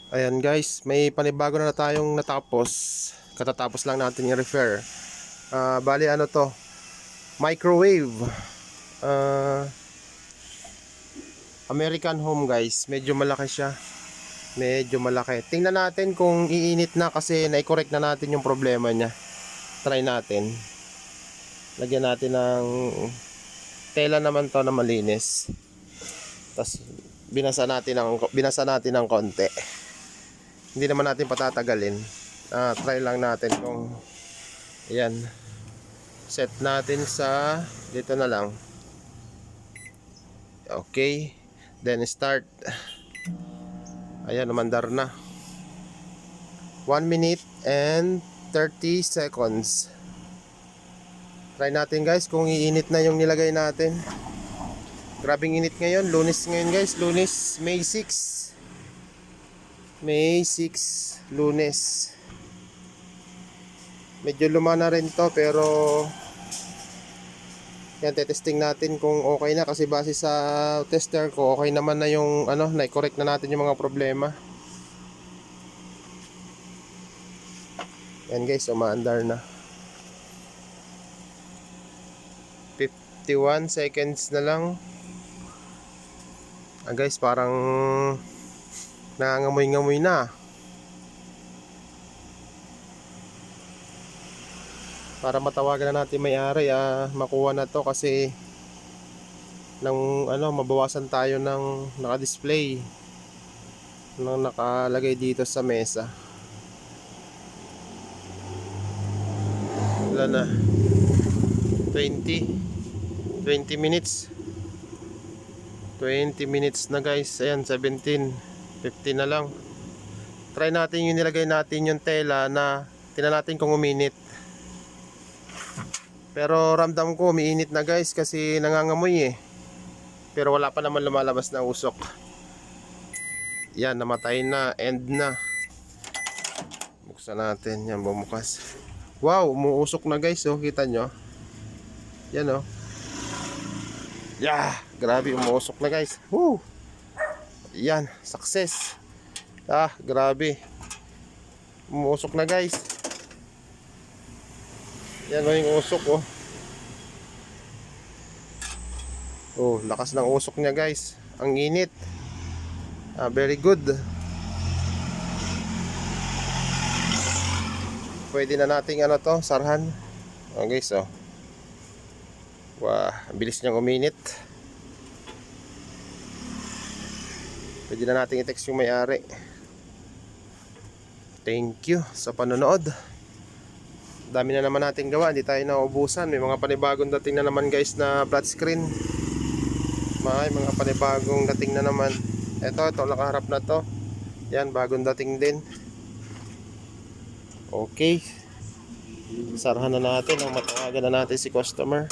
Ayan guys, may panibago na tayong natapos. Katatapos lang natin i-refer. Bali ano to? Microwave. Ah, American Home guys. Medyo malaki siya. Medyo malaki. Tingnan natin kung iinit na kasi na-correct na natin yung problema niya. Try natin. Lagyan natin ng tela naman to na malinis. Tapos binasa natin ng konti. Hindi naman natin patatagalin. Try lang natin kung ayan. Set natin sa dito na lang. Okay. Then start. Ayan, umandar na. 1 minute and 30 seconds. Try natin guys kung iinit na yung nilagay natin. Grabing init ngayon. Lunes ngayon guys. Lunes, May 6. May 6, Lunes. Medyo luma na rin to pero yan, testing natin kung okay na kasi base sa tester ko okay naman na yung na-correct na natin yung mga problema. Yan guys, umaandar na. 51 seconds na lang. Guys, parang nangangamoy-ngamoy na. Para matawagan na natin may-ari, makuha na to kasi nang mabawasan tayo ng naka-display nang nakalagay dito sa mesa. Wala na. 20 minutes. 20 minutes na guys. Ayan, 17, 15 na lang. Try natin yung nilagay natin yung tela na tingnan natin kung uminit. Pero ramdam ko umiinit na guys kasi nangangamoy Pero wala pa naman lumalabas na usok. Yan, namatay na, end na. Buksan natin, yan bumukas. Wow, umuusok na guys, kita nyo. Yan Yeah, grabe umuusok na guys. Woo! Yan, success. Grabe. Umuusok na guys. Yan yung usok lakas ng usok niya guys. Ang init. Very good. Pwede na nating sarhan. Guys, Wow, ang bilis niyang uminit. Pwede na nating i-text yung may-ari. Thank you sa panonood. Dami na naman nating gawa, hindi tayo naubusan. May mga panibagong dating na naman guys na flat screen. May mga panibagong dating na naman. Ito nakaharap na to. Yan, bagong dating din. Okay. Sarahan na natin, matawagan na natin si customer.